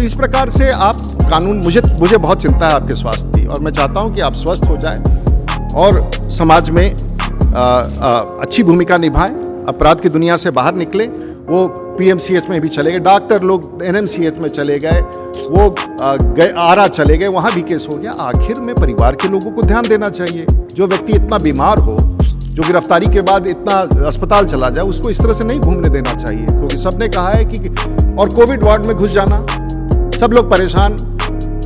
तो इस प्रकार से आप कानून, मुझे बहुत चिंता है आपके स्वास्थ्य की, और मैं चाहता हूं कि आप स्वस्थ हो जाएं और समाज में अच्छी भूमिका निभाएं, अपराध की दुनिया से बाहर निकले। वो पीएमसीएच में भी चले गए, डॉक्टर लोग एनएमसीएच में चले गए, वो आरा चले गए, वहाँ भी केस हो गया। आखिर में परिवार के लोगों को ध्यान देना चाहिए। जो व्यक्ति इतना बीमार हो, जो गिरफ्तारी के बाद इतना अस्पताल चला जाए, उसको इस तरह से नहीं घूमने देना चाहिए, क्योंकि सबने कहा है कि और कोविड वार्ड में घुस जाना, सब लोग परेशान।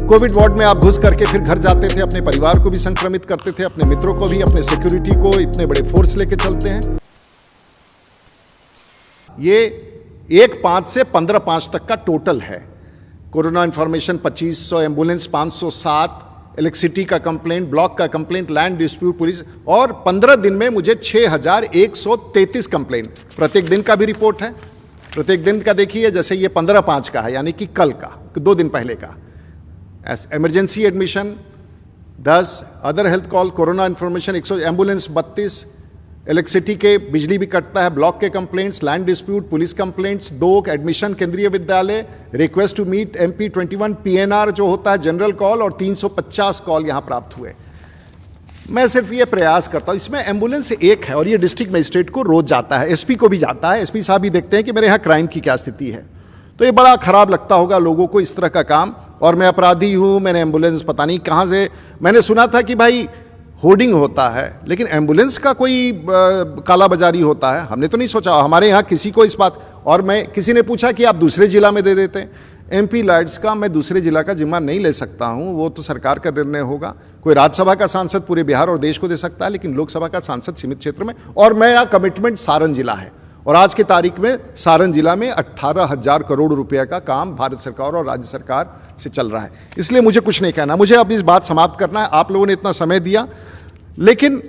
कोविड वार्ड में आप घुस करके फिर घर जाते थे, अपने परिवार को भी संक्रमित करते थे, अपने मित्रों को भी, अपने सिक्योरिटी को, इतने बड़े फोर्स लेके चलते हैं। ये 1/5 से 15/5 तक का टोटल है। कोरोना इन्फॉर्मेशन 2500, एम्बुलेंस 507, इलेक्ट्रिसिटी का कंप्लेंट, ब्लॉक का कंप्लेंट, लैंड डिस्प्यूट पुलिस, और 15 दिन में मुझे 6133 कंप्लेंट, प्रत्येक दिन का भी रिपोर्ट है। प्रत्येक दिन का देखिए, जैसे ये 15/5 का है, यानी कि कल का, 2 दिन पहले का। Emergency admission 10, other health call, corona information 100, ambulance 32, electricity के बिजली भी कटता है, ब्लॉक के complaints, land dispute, police complaints 2, admission Kendriya Vidyalaya, request to meet MP 21, PNR जो होता है जनरल कॉल, और 350 कॉल यहाँ प्राप्त हुए। मैं सिर्फ ये प्रयास करता हूँ, इसमें एम्बुलेंस एक है और ये डिस्ट्रिक्ट मजिस्ट्रेट को रोज जाता है, SP को भी जाता है। SP साहब भी देखते हैं कि मेरे यहाँ क्राइम की क्या स्थिति है। तो ये बड़ा खराब लगता होगा लोगों को इस तरह का काम। और मैं अपराधी हूँ, मैंने एम्बुलेंस पता नहीं कहाँ से, मैंने सुना था कि भाई होर्डिंग होता है, लेकिन एम्बुलेंस का कोई काला बाजारी होता है, हमने तो नहीं सोचा। हमारे यहाँ किसी को इस बात, और मैं किसी ने पूछा कि आप दूसरे जिला में दे देते हैं। MP लाइट्स का मैं दूसरे जिला का जिम्मा नहीं ले सकता हूँ, वो तो सरकार का निर्णय होगा। कोई राज्यसभा का सांसद पूरे बिहार और देश को दे सकता है, लेकिन लोकसभा का सांसद सीमित क्षेत्र में। और मेरा कमिटमेंट सारण जिला है, और आज की तारीख में सारण जिला में 18,000 करोड़ रुपए का काम भारत सरकार और राज्य सरकार से चल रहा है। इसलिए मुझे कुछ नहीं कहना, मुझे अब इस बात समाप्त करना है। आप लोगों ने इतना समय दिया, लेकिन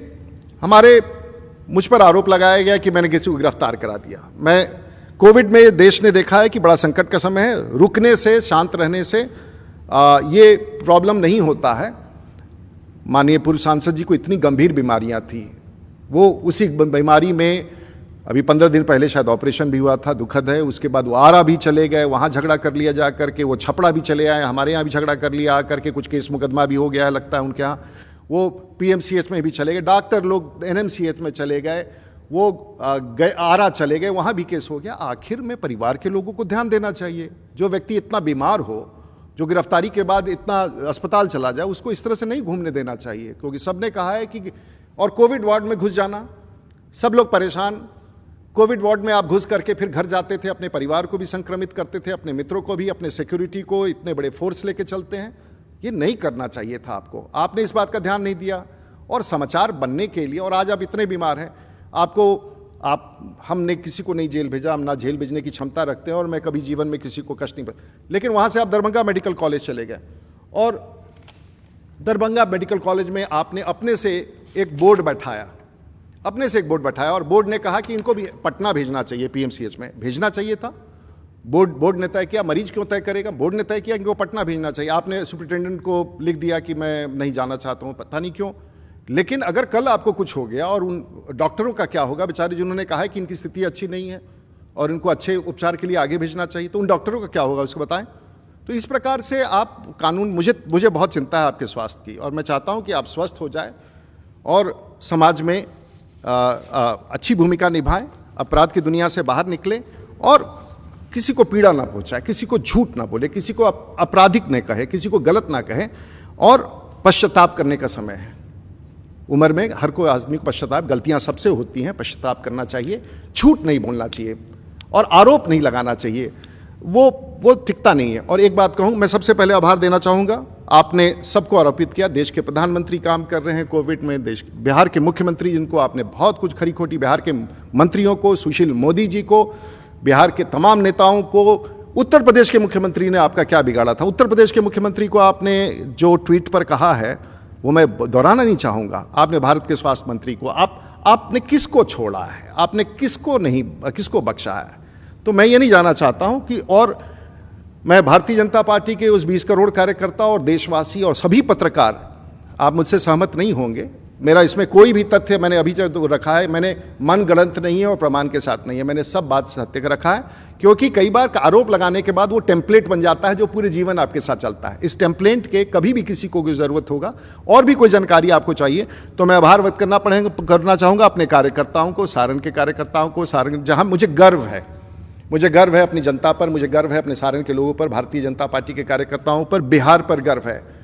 मुझ पर आरोप लगाया गया कि मैंने किसी को गिरफ्तार करा दिया। मैं कोविड में देश ने देखा है कि बड़ा संकट का समय है, रुकने से, शांत रहने से ये प्रॉब्लम नहीं होता है। माननीय पूर्व सांसद जी को इतनी गंभीर बीमारियां थी, वो उसी बीमारी में अभी 15 दिन पहले शायद ऑपरेशन भी हुआ था, दुखद है। उसके बाद वो आरा भी चले गए, वहाँ झगड़ा कर लिया जा करके, वो छपड़ा भी चले आए, हमारे यहाँ भी झगड़ा कर लिया आ करके, कुछ केस मुकदमा भी हो गया है लगता है उनके यहाँ। वो पीएमसीएच में भी चले गए, डॉक्टर लोग एनएमसीएच में चले गए, वो आरा चले गए, वहाँ भी केस हो गया। आखिर में परिवार के लोगों को ध्यान देना चाहिए। जो व्यक्ति इतना बीमार हो, जो गिरफ्तारी के बाद इतना अस्पताल चला जाए, उसको इस तरह से नहीं घूमने देना चाहिए, क्योंकि सबने कहा है कि और कोविड वार्ड में घुस जाना, सब लोग परेशान। कोविड वार्ड में आप घुस करके फिर घर जाते थे, अपने परिवार को भी संक्रमित करते थे, अपने मित्रों को भी, अपने सिक्योरिटी को, इतने बड़े फोर्स लेके चलते हैं। ये नहीं करना चाहिए था आपको, आपने इस बात का ध्यान नहीं दिया। और समाचार बनने के लिए, और आज आप इतने बीमार हैं, हमने किसी को नहीं जेल भेजा, हम ना जेल भेजने की क्षमता रखते हैं, और मैं कभी जीवन में किसी को कष्ट नहीं, लेकिन वहाँ से आप दरभंगा मेडिकल कॉलेज चले गए, और दरभंगा मेडिकल कॉलेज में आपने अपने से एक बोर्ड बैठाया, और बोर्ड ने कहा कि इनको भी पटना भेजना चाहिए, पीएमसीएच में भेजना चाहिए था। बोर्ड ने तय किया, मरीज क्यों तय करेगा, बोर्ड ने तय किया इनको पटना भेजना चाहिए। आपने सुपरिटेंडेंट को लिख दिया कि मैं नहीं जाना चाहता हूँ, पता नहीं क्यों। लेकिन अगर कल आपको कुछ हो गया, और उन डॉक्टरों का क्या होगा बेचारे, जिन्होंने कहा है कि इनकी स्थिति अच्छी नहीं है और इनको अच्छे उपचार के लिए आगे भेजना चाहिए, तो उन डॉक्टरों का क्या होगा उसको बताएं। तो इस प्रकार से आप कानून, मुझे बहुत चिंता है आपके स्वास्थ्य की, और मैं चाहता हूँ कि आप स्वस्थ हो जाए और समाज में अच्छी भूमिका निभाएं, अपराध की दुनिया से बाहर निकले, और किसी को पीड़ा ना पहुंचाए, किसी को झूठ ना बोले, किसी को आपराधिक न कहे, किसी को गलत ना कहे। और पश्चाताप करने का समय है। उम्र में हर कोई आदमी को पश्चाताप, गलतियां सबसे होती हैं, पश्चाताप करना चाहिए, झूठ नहीं बोलना चाहिए, और आरोप नहीं लगाना चाहिए, वो टिकता नहीं है। और एक बात कहूँ, मैं सबसे पहले आभार देना चाहूँगा, आपने सबको आरोपित किया। देश के प्रधानमंत्री काम कर रहे हैं कोविड में, बिहार के मुख्यमंत्री जिनको आपने बहुत कुछ खरी खोटी, बिहार के मंत्रियों को, सुशील मोदी जी को, बिहार के तमाम नेताओं को, उत्तर प्रदेश के मुख्यमंत्री ने आपका क्या बिगाड़ा था। उत्तर प्रदेश के मुख्यमंत्री को आपने जो ट्वीट पर कहा है वो मैं दोहराना नहीं चाहूँगा। आपने भारत के स्वास्थ्य मंत्री को, आपने किसको छोड़ा है, आपने किसको बख्शा है। तो मैं ये नहीं जानना चाहता हूँ कि, और मैं भारतीय जनता पार्टी के उस 20 करोड़ कार्यकर्ता और देशवासी और सभी पत्रकार, आप मुझसे सहमत नहीं होंगे, मेरा इसमें कोई भी तथ्य मैंने अभी तक रखा है, मैंने मन गलत नहीं है और प्रमाण के साथ नहीं है, मैंने सब बात सत्य का रखा है। क्योंकि कई बार आरोप लगाने के बाद वो टेम्पलेट बन जाता है जो पूरे जीवन आपके साथ चलता है। इस टेम्पलेट के कभी भी किसी को कोई ज़रूरत होगा और भी कोई जानकारी आपको चाहिए तो मैं आभार व्यक्त करना चाहूँगा अपने कार्यकर्ताओं को, सारण के कार्यकर्ताओं को, सारण जहाँ मुझे गर्व है अपनी जनता पर, मुझे गर्व है अपने सारण के लोगों पर, भारतीय जनता पार्टी के कार्यकर्ताओं पर, बिहार पर गर्व है।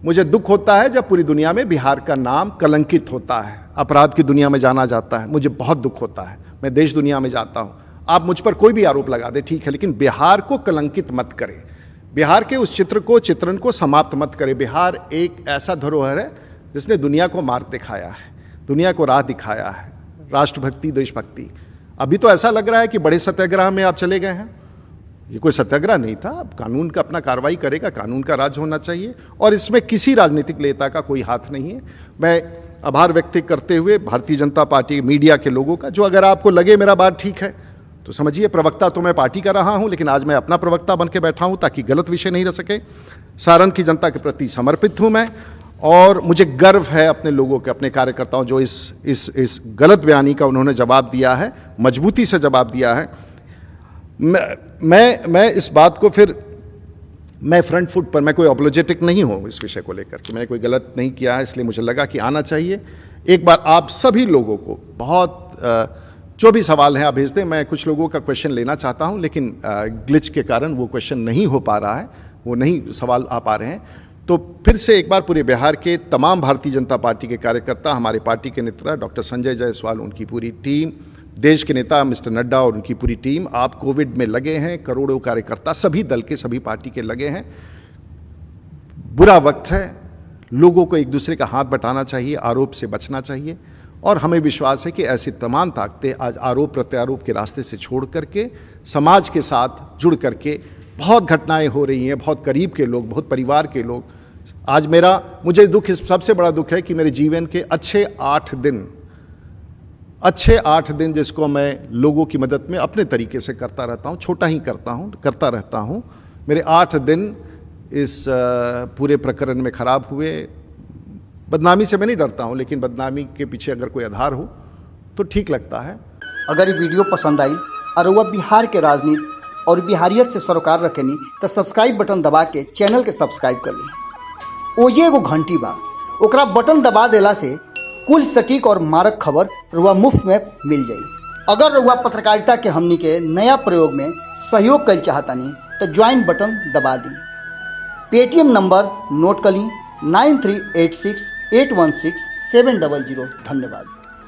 मुझे दुख होता है जब पूरी दुनिया में बिहार का नाम कलंकित होता है, अपराध की दुनिया में जाना जाता है, मुझे बहुत दुख होता है। मैं देश दुनिया में जाता हूँ, आप मुझ पर कोई भी आरोप लगा दे ठीक है, लेकिन बिहार को कलंकित मत करें, बिहार के उस चित्रण को समाप्त मत करें। बिहार एक ऐसा धरोहर है जिसने दुनिया को मार्ग दिखाया है, दुनिया को राह दिखाया है, राष्ट्रभक्ति, देशभक्ति। अभी तो ऐसा लग रहा है कि बड़े सत्याग्रह में आप चले गए हैं, ये कोई सत्याग्रह नहीं था। अब कानून का अपना कार्रवाई करेगा, कानून का राज होना चाहिए और इसमें किसी राजनीतिक नेता का कोई हाथ नहीं है। मैं आभार व्यक्त करते हुए भारतीय जनता पार्टी मीडिया के लोगों का, जो अगर आपको लगे मेरा बात ठीक है तो समझिए, प्रवक्ता तो मैं पार्टी का रहा हूं, लेकिन आज मैं अपना प्रवक्ता बन के बैठा हूं ताकि गलत विषय नहीं रह सके। सारण की जनता के प्रति समर्पित हूं मैं और मुझे गर्व है अपने लोगों के, अपने कार्यकर्ताओं जो इस गलत बयानी का उन्होंने जवाब दिया है, मजबूती से जवाब दिया है। मैं इस बात को फिर मैं फ्रंट फुट पर, मैं कोई अपोलोजेटिक नहीं हूँ इस विषय को लेकर कि मैंने कोई गलत नहीं किया है, इसलिए मुझे लगा कि आना चाहिए। एक बार आप सभी लोगों को बहुत जो भी सवाल हैं आप भेज दें, मैं कुछ लोगों का क्वेश्चन लेना चाहता हूं लेकिन ग्लिच के कारण वो क्वेश्चन नहीं हो पा रहा है, वो नहीं सवाल आ पा रहे हैं। तो फिर से एक बार पूरे बिहार के तमाम भारतीय जनता पार्टी के कार्यकर्ता, हमारे पार्टी के नेता डॉक्टर संजय जायसवाल, उनकी पूरी टीम, देश के नेता मिस्टर नड्डा और उनकी पूरी टीम, आप कोविड में लगे हैं, करोड़ों कार्यकर्ता सभी दल के, सभी पार्टी के लगे हैं। बुरा वक्त है, लोगों को एक दूसरे का हाथ बटाना चाहिए, आरोप से बचना चाहिए और हमें विश्वास है कि ऐसी तमाम ताकतें आज आरोप प्रत्यारोप के रास्ते से छोड़ करके समाज के साथ जुड़ करके, बहुत घटनाएं हो रही हैं, बहुत करीब के लोग, बहुत परिवार के लोग। आज मुझे दुख, सबसे बड़ा दुख है कि मेरे जीवन के अच्छे 8 दिन जिसको मैं लोगों की मदद में अपने तरीके से करता रहता हूँ, छोटा ही करता रहता हूँ, मेरे 8 दिन इस पूरे प्रकरण में खराब हुए। बदनामी से मैं नहीं डरता हूँ, लेकिन बदनामी के पीछे अगर कोई आधार हो तो ठीक लगता है। अगर ये वीडियो पसंद आई और वह बिहार के राजनीति और बिहारियत से सरोकार रखेनी तो सब्सक्राइब बटन दबा के चैनल के सब्सक्राइब कर ली। ओजे एगो घंटी बा, ओकरा बटन दबा देला से कुल सटीक और मारक खबर रुआ मुफ्त में मिल जाई। अगर रुआ पत्रकारिता के हमनी के नया प्रयोग में सहयोग कर चाहतानी तो ज्वाइन बटन दबा दी। पेटीएम नंबर नोट कर ली 9386816700। धन्यवाद।